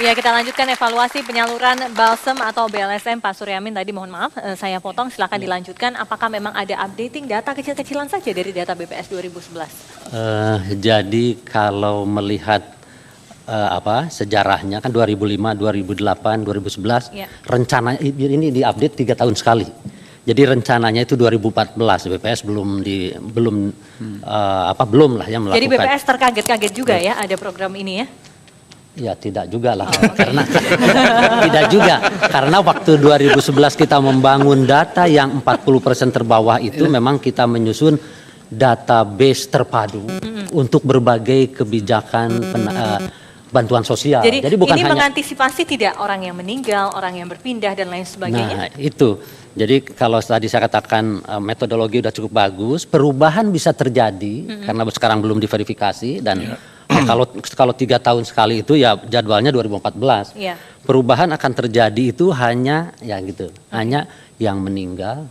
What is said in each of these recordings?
Ya, kita lanjutkan evaluasi penyaluran balsem atau BLSM. Pak Suryamin tadi mohon maaf, saya potong, silakan dilanjutkan. Apakah memang ada updating data kecil-kecilan saja dari data BPS 2011? Jadi kalau melihat sejarahnya kan 2005, 2008, 2011, rencana ini diupdate 3 tahun sekali. Jadi rencananya itu 2014, BPS belum lah yang melakukan. Jadi BPS terkaget-kaget juga ya ada program ini ya? Ya tidak juga lah, karena tidak juga, karena waktu 2011 kita membangun data yang 40% terbawah itu memang kita menyusun database terpadu untuk berbagai kebijakan bantuan sosial. Jadi bukan ini hanya mengantisipasi tidak orang yang meninggal, orang yang berpindah dan lain sebagainya. Nah itu, jadi kalau tadi saya katakan metodologi udah cukup bagus, perubahan bisa terjadi karena sekarang belum diverifikasi dan kalau 3 tahun sekali itu ya jadwalnya 2014. Perubahan akan terjadi itu hanya hanya yang meninggal,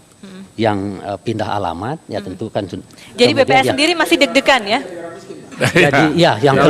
yang pindah alamat, ya tentu kan. Jadi BPS sendiri masih deg-degan ya? Jadi ya yang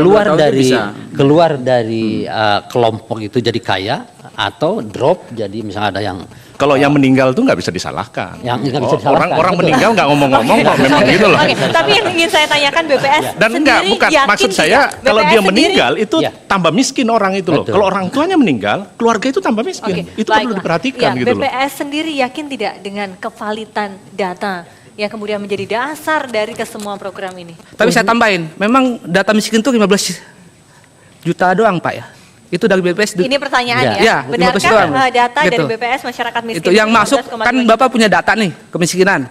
keluar dari kelompok itu jadi kaya atau drop, jadi misalnya ada yang kalau yang meninggal tuh nggak bisa disalahkan. Yang nggak bisa disalahkan. Orang meninggal nggak ngomong-ngomong kok, memang gitu loh. Tapi yang ingin saya tanyakan BPS dan bukan maksud saya kalau dia meninggal itu tambah miskin orang itu loh. Kalau orang tuanya meninggal, keluarga itu tambah miskin. Itu perlu diperhatikan gitu loh. BPS sendiri yakin tidak dengan kevalitan data yang kemudian menjadi dasar dari kesemua program ini? Tapi saya tambahin, memang data miskin itu 15 juta doang Pak ya? Itu dari BPS. Ini pertanyaan ya? Benarkah data dari BPS masyarakat miskin? Itu yang masuk, kan Bapak punya data nih, kemiskinan.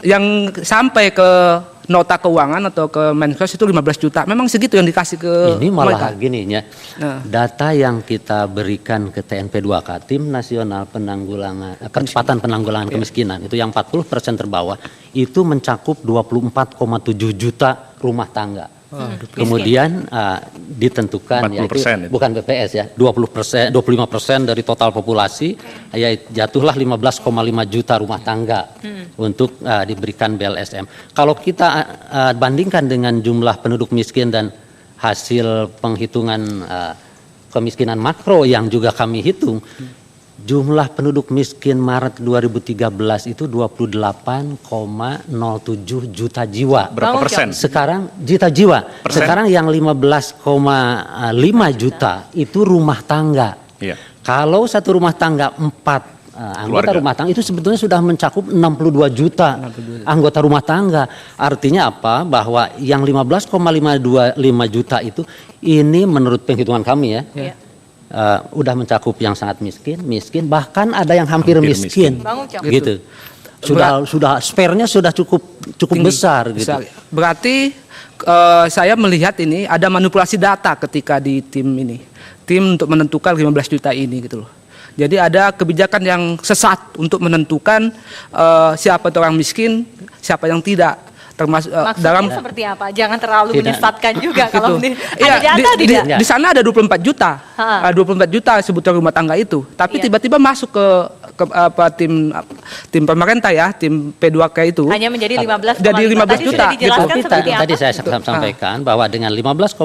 Yang sampai ke nota keuangan atau ke Menkes itu 15 juta. Memang segitu yang dikasih ke ini malah gini ya. Data yang kita berikan ke TNP2K, Tim Nasional Percepatan Penanggulangan Kemiskinan, itu yang 40% terbawah, itu mencakup 24,7 juta rumah tangga. Kemudian ditentukan 40%, yaitu bukan BPS ya, 20%, 25% dari total populasi, ya jatuhlah 15,5 juta rumah tangga untuk diberikan BLSM. Kalau kita bandingkan dengan jumlah penduduk miskin dan hasil penghitungan kemiskinan makro yang juga kami hitung, jumlah penduduk miskin Maret 2013 itu 28,07 juta jiwa. Berapa persen? Sekarang juta jiwa. Sekarang yang 15,5 juta itu rumah tangga. Kalau satu rumah tangga 4 anggota rumah tangga itu sebetulnya sudah mencakup 62 juta anggota rumah tangga. Artinya apa? Bahwa yang 15,525 juta itu ini menurut penghitungan kami ya. Udah mencakup yang sangat miskin, bahkan ada yang hampir miskin. Gitu. Sudah spare-nya sudah cukup besar gitu. Berarti saya melihat ini ada manipulasi data ketika di tim ini. Tim untuk menentukan 15 juta ini gitu loh. Jadi ada kebijakan yang sesat untuk menentukan siapa itu orang miskin, siapa yang tidak. Termasuk dalam seperti apa? Jangan terlalu menyesatkan juga kalau ada data tidak. Di sana ada 24 juta. 24 juta sebutan rumah tangga itu. Tapi tiba-tiba masuk ke tim pemerintah ya, tim P2K itu. Hanya menjadi 15,5 juta. Tadi saya sampaikan bahwa dengan 15,5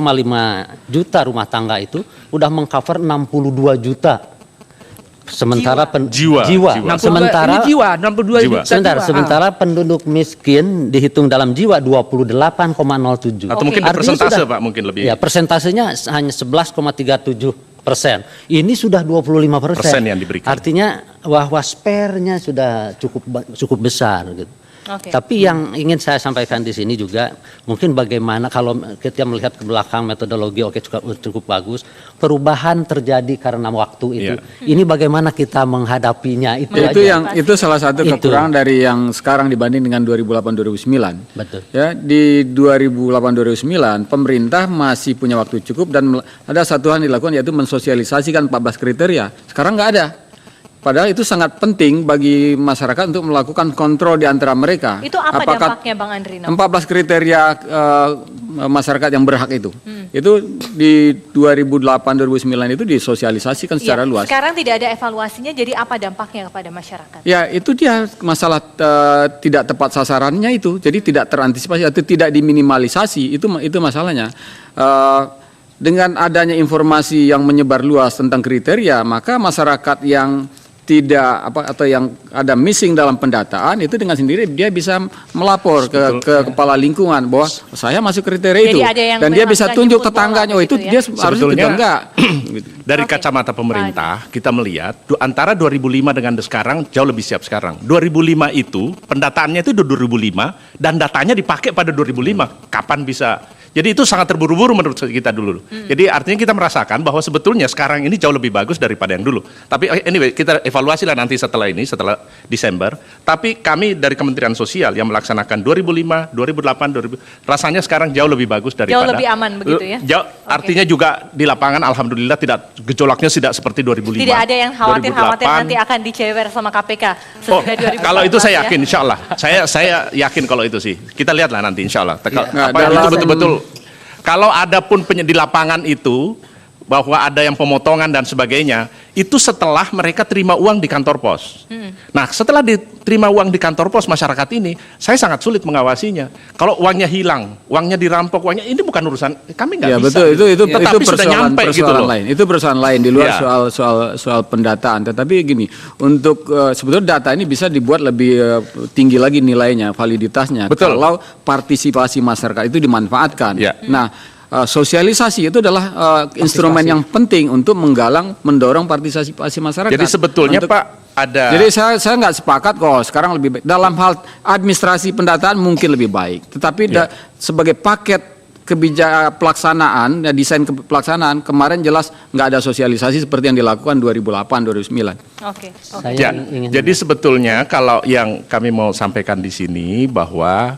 juta rumah tangga itu udah mengcover 62 juta. Sementara jiwa. Sementara ini jiwa 62 juta. Sementara penduduk miskin dihitung dalam jiwa 28,07. Atau mungkin persentase Pak, mungkin lebih. Ya, persentasenya hanya 11,37%. Ini sudah 25% yang diberikan. Artinya bahwa spare-nya sudah cukup besar gitu. Tapi yang ingin saya sampaikan di sini juga mungkin bagaimana kalau kita melihat ke belakang metodologi cukup bagus, perubahan terjadi karena waktu itu. Ini bagaimana kita menghadapinya itu salah satu kekurangan dari yang sekarang dibanding dengan 2008-2009. Betul. Ya, di 2008-2009 pemerintah masih punya waktu cukup dan ada satu hal yang dilakukan yaitu mensosialisasikan 14 kriteria. Sekarang nggak ada. Padahal itu sangat penting bagi masyarakat untuk melakukan kontrol di antara mereka. Itu apa dampaknya Bang Andrino? 14 kriteria masyarakat yang berhak itu. Itu di 2008-2009 itu disosialisasikan secara luas. Sekarang tidak ada evaluasinya, jadi apa dampaknya kepada masyarakat? Ya itu dia masalah tidak tepat sasarannya itu. Jadi tidak terantisipasi atau tidak diminimalisasi, itu masalahnya. dengan adanya informasi yang menyebar luas tentang kriteria, maka masyarakat yang tidak atau yang ada missing dalam pendataan itu dengan sendiri dia bisa melapor ke kepala lingkungan bahwa saya masuk kriteria itu, dan dia bisa tunjuk tetangganya, oh itu dia harusnya juga enggak. Dari kacamata pemerintah kita melihat antara 2005 dengan sekarang jauh lebih siap sekarang. 2005 itu pendataannya itu 2005 dan datanya dipakai pada 2005. Kapan bisa? Jadi itu sangat terburu-buru menurut kita dulu. Jadi artinya kita merasakan bahwa sebetulnya sekarang ini jauh lebih bagus daripada yang dulu. Tapi anyway, kita evaluasi lah nanti setelah Desember. Tapi kami dari Kementerian Sosial yang melaksanakan 2005, 2008, rasanya sekarang jauh lebih bagus daripada. Jauh lebih aman begitu ya? Artinya juga di lapangan alhamdulillah gejolaknya tidak seperti 2005. Tidak ada yang khawatir nanti akan dicewer sama KPK. Kalau itu saya yakin, insya Allah. Saya yakin kalau itu sih. Kita lihatlah nanti insya Allah. Itu betul-betul. Kalau ada pun di lapangan itu, bahwa ada yang pemotongan dan sebagainya, itu setelah mereka terima uang di kantor pos. Nah, setelah diterima uang di kantor pos masyarakat ini, saya sangat sulit mengawasinya. Kalau uangnya hilang, uangnya dirampok, ini bukan urusan kami, nggak bisa. Betul, itu persoalan gitu lain. Itu persoalan lain di luar soal pendataan. Tetapi gini, untuk sebetulnya data ini bisa dibuat lebih tinggi lagi nilainya, validitasnya. Betul. Kalau partisipasi masyarakat itu dimanfaatkan. Nah, sosialisasi itu adalah instrumen yang penting untuk mendorong partisipasi masyarakat. Jadi sebetulnya Pak ada. Jadi saya nggak sepakat kok sekarang lebih baik. Dalam hal administrasi pendataan mungkin lebbi baik, tetapi sebagai paket kebijakan pelaksanaan, desain pelaksanaan kemarin jelas nggak ada sosialisasi seperti yang dilakukan 2008-2009. Oke. Jadi sebetulnya kalau yang kami mau sampaikan di sini bahwa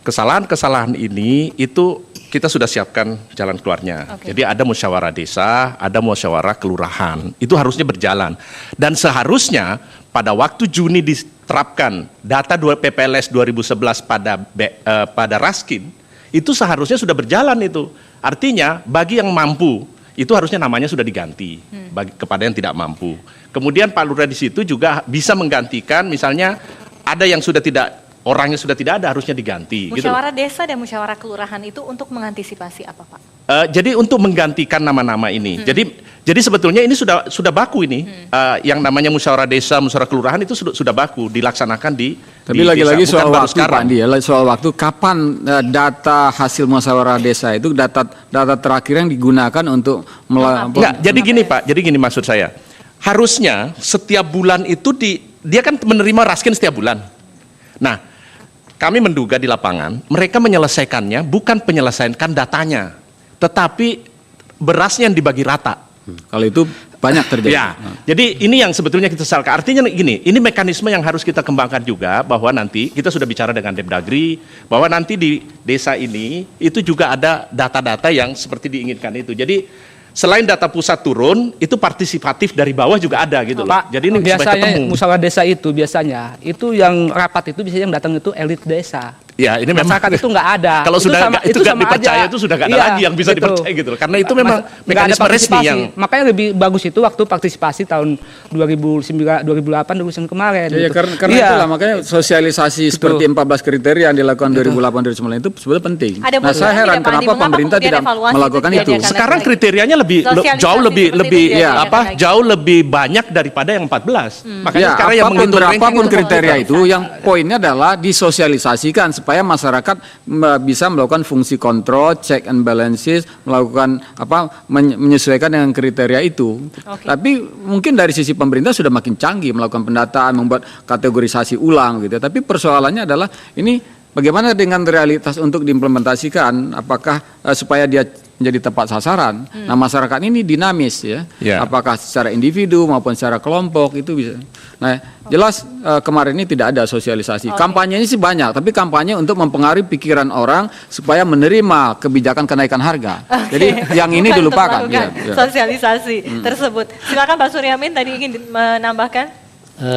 kesalahan-kesalahan ini itu kita sudah siapkan jalan keluarnya. Jadi ada musyawarah desa, ada musyawarah kelurahan. Itu harusnya berjalan. Dan seharusnya pada waktu Juni diterapkan data PPLS 2011 pada Raskin, itu seharusnya sudah berjalan itu. Artinya bagi yang mampu, itu harusnya namanya sudah diganti kepada yang tidak mampu. Kemudian Pak Lurah di situ juga bisa menggantikan, misalnya ada yang sudah tidak, orangnya sudah tidak ada, harusnya diganti. Musyawarah desa dan musyawarah kelurahan itu untuk mengantisipasi apa, Pak? Jadi untuk menggantikan nama-nama ini. Jadi sebetulnya ini sudah baku ini. Yang namanya musyawarah desa, musyawarah kelurahan itu sudah baku dilaksanakan di. Tapi lagi-lagi soal waktu, Pak Andi, soal waktu kapan data hasil musyawarah desa itu data terakhir yang digunakan untuk Jadi gini Pak, jadi gini maksud saya. Harusnya setiap bulan itu dia kan menerima Raskin setiap bulan. Nah, kami menduga di lapangan, mereka menyelesaikannya bukan menyelesaikan datanya, tetapi berasnya yang dibagi rata. Kalau itu banyak terjadi. Jadi ini yang sebetulnya kita sesalkan. Artinya gini, ini mekanisme yang harus kita kembangkan juga, bahwa nanti kita sudah bicara dengan Depdagri, bahwa nanti di desa ini itu juga ada data-data yang seperti diinginkan itu. Jadi selain data pusat turun, itu partisipatif dari bawah juga ada gitu loh. Jadi ini biasanya musyawarah desa itu itu yang rapat itu biasanya yang datang itu elit desa. Ya, ini memang masyarakat itu nggak ada. Kalau sudah itu nggak dipercaya aja. Itu sudah nggak ada lagi yang bisa dipercaya gitu loh. Karena itu memang mekanisme resmi yang. Makanya lebih bagus itu waktu partisipasi tahun 2008 2009 kemarin. Ya, gitu. karena itulah makanya sosialisasi seperti 14 kriteria yang dilakukan 2008 2009 itu sebetulnya penting. Nah, saya heran kenapa pemerintah tidak melakukan itu. Sekarang kriterianya jauh lebih banyak daripada yang 14. Makanya sekarang yang menghitung berapapun kriteria itu, yang poinnya adalah disosialisasikan supaya masyarakat bisa melakukan fungsi kontrol, check and balances, melakukan menyesuaikan dengan kriteria itu. Tapi mungkin dari sisi pemerintah sudah makin canggih melakukan pendataan, membuat kategorisasi ulang gitu. Tapi persoalannya adalah ini bagaimana dengan realitas untuk diimplementasikan, apakah supaya dia menjadi tepat sasaran. Nah, masyarakat ini dinamis ya. Apakah secara individu maupun secara kelompok itu bisa. Nah, jelas kemarin ini tidak ada sosialisasi. Kampanye ini sih banyak, tapi kampanye untuk mempengaruhi pikiran orang supaya menerima kebijakan kenaikan harga. Jadi yang ini dilupakan. Sosialisasi tersebut. Silakan Pak Suryamin tadi ingin menambahkan.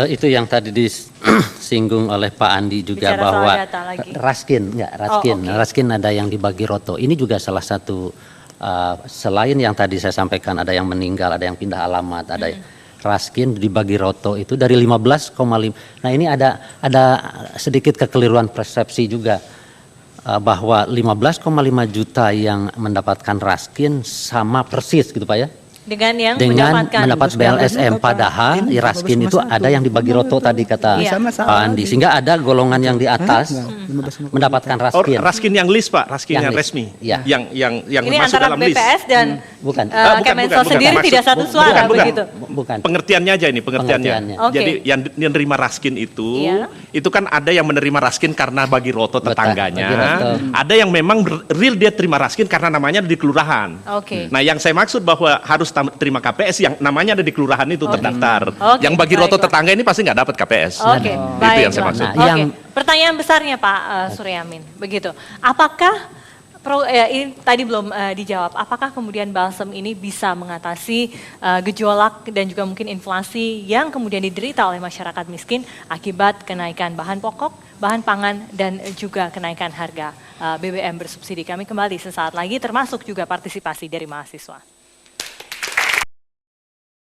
Itu yang tadi disinggung oleh Pak Andi juga, bahwa Raskin ada yang dibagi roto. Ini juga salah satu selain yang tadi saya sampaikan, ada yang meninggal, ada yang pindah alamat, ada Raskin dibagi roto itu dari 15,5. Nah, ini ada sedikit kekeliruan persepsi juga. bahwa 15,5 juta yang mendapatkan Raskin sama persis gitu Pak ya? Dengan Dengan mendapatkan mendapat BLSM, padahal Raskin itu ada yang dibagi roto tadi kata Iya. Pak Andi, sehingga ada golongan yang di atas mendapatkan Oh, Raskin. Raskin yang list Pak, Raskin yang Yang list. resmi, Iya. yang ini masuk antara dalam list. BPS dan Bukan. Kemensos bukan. sendiri Maksud- tidak satu suara bukan. begitu. Bukan. Pengertiannya aja ini, pengertiannya. Pengertiannya. Oke. Jadi yang menerima Raskin itu, Iya. itu kan ada yang menerima Raskin karena bagi roto Betul, tetangganya, bagi roto. ada yang memang real dia terima Raskin karena namanya ada di kelurahan. Oke. Nah, yang saya maksud bahwa harus terima KPS yang namanya ada di kelurahan itu terdaftar. Oke, Yang bagi roto baiklah. tetangga ini pasti nggak dapat KPS. Oke, Itu yang saya baiklah. maksud. Nah, Oke, yang- pertanyaan besarnya Pak Suryamin, begitu. Apakah ini tadi belum dijawab. Apakah kemudian balsam ini bisa mengatasi gejolak dan juga mungkin inflasi yang kemudian diderita oleh masyarakat miskin akibat kenaikan bahan pokok, bahan pangan dan juga kenaikan harga BBM bersubsidi? Kami kembali sesaat lagi, termasuk juga partisipasi dari mahasiswa.